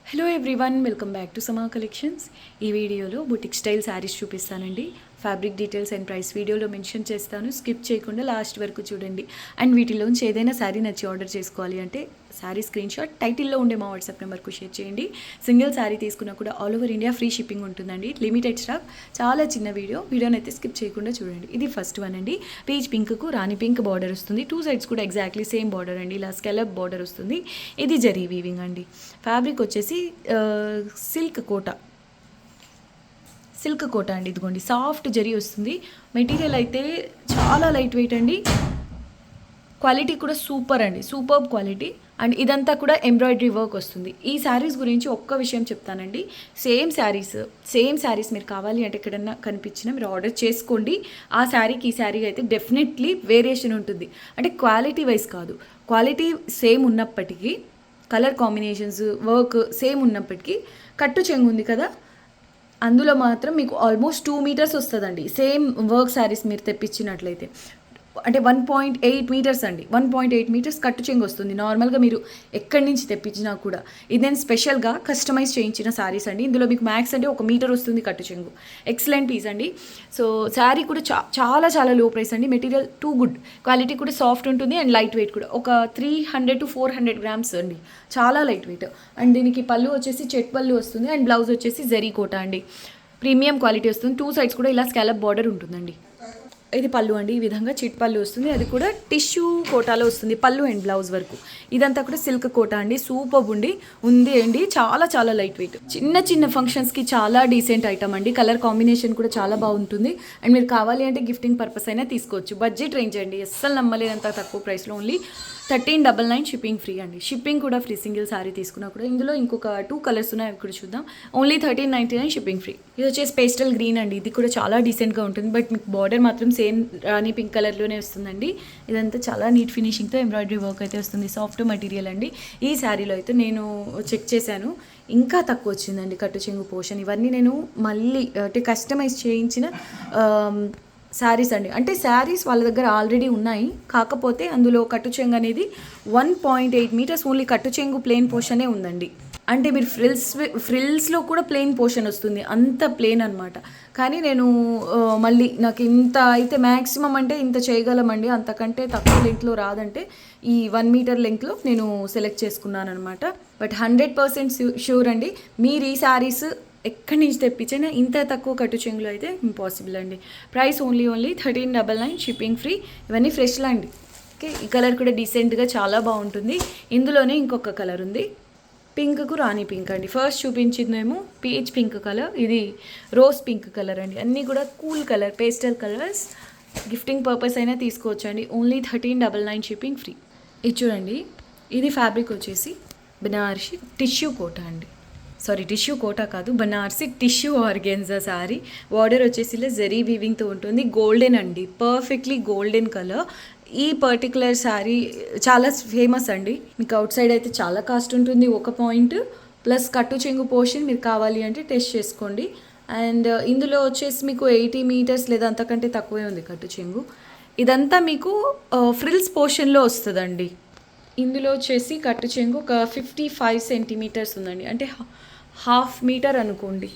Hello everyone, welcome back to సమా collections. ఈ వీడియోలో బుటిక్ స్టైల్ శారీస్ చూపిస్తానండి. ఫ్యాబ్రిక్ డీటెయిల్స్ అండ్ ప్రైస్ వీడియోలో మెన్షన్ చేస్తాను. స్కిప్ చేయకుండా లాస్ట్ వరకు చూడండి. అండ్ వీటిలోంచి ఏదైనా శారీ నచ్చి ఆర్డర్ చేసుకోవాలి అంటే శారీ స్క్రీన్ షాట్ టైటిల్లో ఉండే మా వాట్సాప్ నెంబర్కు షేర్ చేయండి. సింగిల్ శారీ తీసుకున్నా కూడా all over India free shipping ఉంటుందండి. Limited stock. చాలా చిన్న వీడియోని అయితే స్కిప్ చేయకుండా చూడండి. ఇది ఫస్ట్ వన్ అండి. పీచ్ పింక్కు రాణి పింక్ బార్డర్ వస్తుంది. టూ సైడ్స్ కూడా ఎగ్జాక్ట్లీ సేమ్ బార్డర్ అండి. ఇలా స్కెలప్ బార్డర్ వస్తుంది. ఇది జరీ వీవింగ్ అండి. ఫ్యాబ్రిక్ వచ్చేసి సిల్క్ కోట అండి. ఇదిగోండి సాఫ్ట్ జరీ వస్తుంది. మెటీరియల్ అయితే చాలా లైట్ వెయిట్ అండి. క్వాలిటీ కూడా సూపర్ అండి, సూపర్ క్వాలిటీ. అండ్ ఇదంతా కూడా ఎంబ్రాయిడరీ వర్క్ వస్తుంది. ఈ శారీస్ గురించి ఒక్క విషయం చెప్తానండి. సేమ్ శారీస్ మీరు కావాలి అంటే ఎక్కడన్నా కనిపించినా మీరు ఆర్డర్ చేసుకోండి. ఆ శారీకి ఈ శారీకి అయితే డెఫినెట్లీ వేరియేషన్ ఉంటుంది. అంటే క్వాలిటీ వైజ్ కాదు, క్వాలిటీ సేమ్ ఉన్నప్పటికీ కలర్ కాంబినేషన్స్ వర్క్ సేమ్ ఉన్నప్పటికీ కట్టు చెంగు ఉంది కదా, అందులో మాత్రం మీకు ఆల్మోస్ట్ 2 మీటర్స్ వస్తుందండి. సేమ్ వర్క్ శారీస్ మీరు తెప్పించినట్లయితే అంటే 1.8 మీటర్స్ అండి. 1.8 మీటర్స్ కట్టు చెంగు వస్తుంది నార్మల్గా మీరు ఎక్కడి నుంచి తెప్పించినా కూడా. ఇది నేను స్పెషల్గా కస్టమైజ్ చేయించిన శారీస్ అండి. ఇందులో మీకు మ్యాక్స్ అంటే 1 మీటర్ వస్తుంది కట్టు చెంగు. ఎక్సలెంట్ పీస్ అండి. సో శారీ కూడా చాలా చాలా లో ప్రైస్ అండి. మెటీరియల్ టూ గుడ్, క్వాలిటీ కూడా సాఫ్ట్ ఉంటుంది అండ్ లైట్ వెయిట్ కూడా. ఒక 300 to 400 గ్రామ్స్ అండి. చాలా లైట్ వెయిట్. అండ్ దీనికి పళ్ళు వచ్చేసి చెట్ పళ్ళు వస్తుంది అండ్ బ్లౌజ్ వచ్చేసి జరీ కోట అండి. ప్రీమియం క్వాలిటీ వస్తుంది. టూ సైడ్స్ కూడా ఇలా స్కాలప్ బార్డర్ ఉంటుందండి. ఇది పళ్ళు అండి. ఈ విధంగా చిట్ పళ్ళు వస్తుంది. అది కూడా టిష్యూ కోటాలో వస్తుంది పళ్ళు అండ్ బ్లౌజ్ వరకు. ఇదంతా కూడా సిల్క్ కోట అండి. సూపర్ ఉంది అండి. చాలా చాలా లైట్ వెయిట్. చిన్న చిన్న ఫంక్షన్స్కి చాలా డీసెంట్ ఐటమ్ అండి. కలర్ కాంబినేషన్ కూడా చాలా బాగుంటుంది. అండ్ మీరు కావాలి అంటే గిఫ్టింగ్ పర్పస్ అయినా తీసుకోవచ్చు. బడ్జెట్ రేంజ్ అండి. అస్సలు నమ్మలేనంత తక్కువ ప్రైస్లో. ఓన్లీ 1399 షిప్పింగ్ ఫ్రీ అండి. షిప్పింగ్ కూడా ఫ్రీ. సింగిల్ శారీ తీసుకున్నా కూడా. ఇందులో ఇంకొక 2 కలర్స్ ఉన్నాయి, అవి కూడా చూద్దాం. Only 1399 shipping free. ఇది వచ్చేసి పేస్టల్ గ్రీన్ అండి. ఇది కూడా చాలా డీసెంట్గా ఉంటుంది. బట్ మీకు బార్డర్ మాత్రం సేమ్ రాణి పింక్ కలర్లోనే వస్తుందండి. ఇదంతా చాలా నీట్ ఫినిషింగ్తో ఎంబ్రాయిడరీ వర్క్ అయితే వస్తుంది. సాఫ్ట్ మెటీరియల్ అండి. ఈ శారీలో అయితే నేను చెక్ చేశాను, ఇంకా తక్కువ వచ్చిందండి కట్టు చెంగు పోర్షన్. ఇవన్నీ నేను మళ్ళీ అంటే కస్టమైజ్ చేయించిన శారీస్ అండి. అంటే శారీస్ వాళ్ళ దగ్గర ఆల్రెడీ ఉన్నాయి, కాకపోతే అందులో కట్టు చెంగు అనేది 1.8 మీటర్స్ ఓన్లీ కట్టు చెంగు ప్లెయిన్ పోర్షనే ఉందండి. అంటే మీరు ఫ్రిల్స్లో కూడా ప్లెయిన్ పోర్షన్ వస్తుంది, అంత ప్లెయిన్ అనమాట. కానీ నేను మళ్ళీ నాకు ఇంత అయితే మ్యాక్సిమం అంటే ఇంత చేయగలమండి, అంతకంటే తక్కువ లెంగ్త్లో రాదంటే ఈ 1 మీటర్ లెంగ్త్లో నేను సెలెక్ట్ చేసుకున్నాను అనమాట. బట్ 100% షూర్ అండి, మీరు ఈ శారీస్ ఎక్కడి నుంచి తెప్పించినా ఇంత తక్కువ కట్టు చెంగులో అయితే ఇంపాసిబుల్ అండి. Price only 1399 shipping free. ఇవన్నీ ఫ్రెష్లా అండి. ఓకే, ఈ కలర్ కూడా డీసెంట్గా చాలా బాగుంటుంది. ఇందులోనే ఇంకొక కలర్ ఉంది, పింక్కు రాణి పింక్ అండి. ఫస్ట్ చూపించిందేమో పీచ్ పింక్ కలర్, ఇది రోజ్ పింక్ కలర్ అండి. అన్నీ కూడా cool colour, pastel colours. Gifting purpose అయినా తీసుకోవచ్చు అండి. Only 1399 shipping free. ఇది చూడండి, ఇది ఫ్యాబ్రిక్ వచ్చేసి బనారసి టిష్యూ కోట అండి. సారీ, టిష్యూ కోట కాదు, Banarasi tissue organza sari. Border వచ్చేసి ఇలా జరీ వీవింగ్తో ఉంటుంది. గోల్డెన్ అండి, పర్ఫెక్ట్లీ గోల్డెన్ కలర్. ఈ పర్టికులర్ శారీ చాలా ఫేమస్ అండి. మీకు అవుట్ సైడ్ అయితే చాలా కాస్ట్ ఉంటుంది 1 పాయింట్. ప్లస్ కట్టు చెంగు పోర్షన్ మీరు కావాలి అంటే టెస్ట్ చేసుకోండి. అండ్ ఇందులో వచ్చేసి మీకు 80 మీటర్స్ లేదా అంతకంటే తక్కువే ఉంది కట్టు చెంగు. ఇదంతా మీకు ఫ్రిల్స్ పోర్షన్లో వస్తుందండి. ఇందులో వచ్చేసి కట్టు చెంగు ఒక 55 సెంటీమీటర్స్ ఉందండి, అంటే 1/2 మీటర్ అనుకోండి.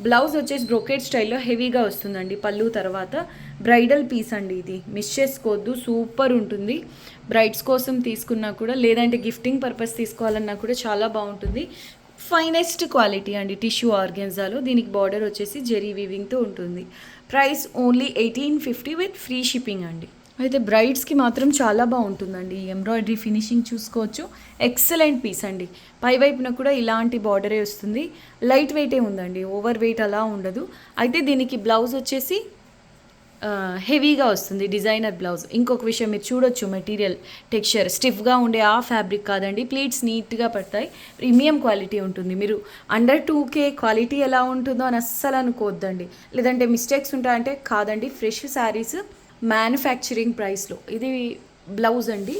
బ్లౌజ్ వచ్చేసి బ్రోకెట్ స్టైల్లో హెవీగా వస్తుందండి. పళ్ళు తర్వాత బ్రైడల్ పీస్ అండి. ఇది మిస్ చేసుకోవద్దు, సూపర్ ఉంటుంది. బ్రైడ్స్ కోసం తీసుకున్నా కూడా, లేదంటే గిఫ్టింగ్ పర్పస్ తీసుకోవాలన్నా కూడా చాలా బాగుంటుంది. ఫైనెస్ట్ క్వాలిటీ అండి టిష్యూ ఆర్గెన్జాలో. దీనికి బార్డర్ వచ్చేసి జెరీ వీవింగ్తో ఉంటుంది. Price only 1850 with free shipping అండి. అయితే బ్రైడ్స్కి మాత్రం చాలా బాగుంటుందండి. ఎంబ్రాయిడరీ ఫినిషింగ్ చూసుకోవచ్చు. ఎక్సలెంట్ పీస్ అండి. పై వైపున కూడా ఇలాంటి బార్డరే వస్తుంది. లైట్ వెయిటే ఉందండి, ఓవర్ వెయిట్ అలా ఉండదు. అయితే దీనికి బ్లౌజ్ వచ్చేసి హెవీగా వస్తుంది, డిజైనర్ బ్లౌజ్. ఇంకొక విషయం మీరు చూడొచ్చు, మెటీరియల్ టెక్స్చర్ స్టిఫ్గా ఉండే ఆ ఫ్యాబ్రిక్ కాదండి. ప్లీట్స్ నీట్గా పడతాయి. ప్రీమియం క్వాలిటీ ఉంటుంది. మీరు అండర్ 2K క్వాలిటీ ఎలా ఉంటుందో అని అస్సలు అనుకోవద్దండి, లేదంటే మిస్టేక్స్ ఉంటాయంటే కాదండి. ఫ్రెష్ శారీస్ మ్యానుఫ్యాక్చరింగ్ ప్రైస్లో. ఇది బ్లౌజ్ అండి.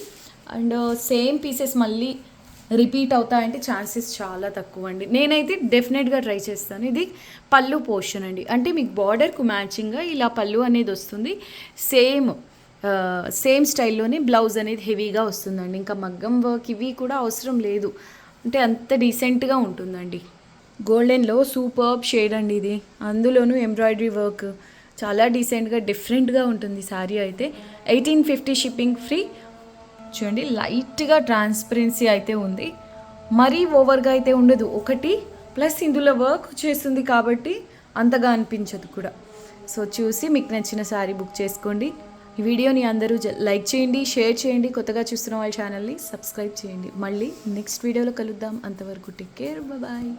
అండ్ సేమ్ పీసెస్ మళ్ళీ రిపీట్ అవుతాయంటే ఛాన్సెస్ చాలా తక్కువ అండి. నేనైతే డెఫినెట్గా ట్రై చేస్తాను. ఇది పళ్ళు పోర్షన్ అండి. అంటే మీకు బార్డర్కు మ్యాచింగ్గా ఇలా పళ్ళు అనేది వస్తుంది. సేమ్ స్టైల్లోనే బ్లౌజ్ అనేది హెవీగా వస్తుందండి. ఇంకా మగ్గం వర్క్ ఇవి కూడా అవసరం లేదు. అంటే అంత డీసెంట్గా ఉంటుందండి. గోల్డెన్లో సూపర్బ్ షేడ్ అండి ఇది, అందులోనూ ఎంబ్రాయిడరీ వర్క్ చాలా డీసెంట్గా డిఫరెంట్గా ఉంటుంది శారీ అయితే. 1850 షిప్పింగ్ ఫ్రీ. చూడండి లైట్గా ట్రాన్స్పరెన్సీ అయితే ఉంది, మరీ ఓవర్గా అయితే ఉండదు ఒకటి, ప్లస్ ఇందులో వర్క్ చేస్తుంది కాబట్టి అంతగా అనిపించదు కూడా. సో చూసి మీకు నచ్చిన శారీ బుక్ చేసుకోండి. ఈ వీడియోని అందరూ లైక్ చేయండి, షేర్ చేయండి, కొత్తగా చూస్తున్న వాళ్ళ ఛానల్ని సబ్స్క్రైబ్ చేయండి. మళ్ళీ నెక్స్ట్ వీడియోలో కలుద్దాం, అంతవరకు టేక్ కేర్, బాయ్.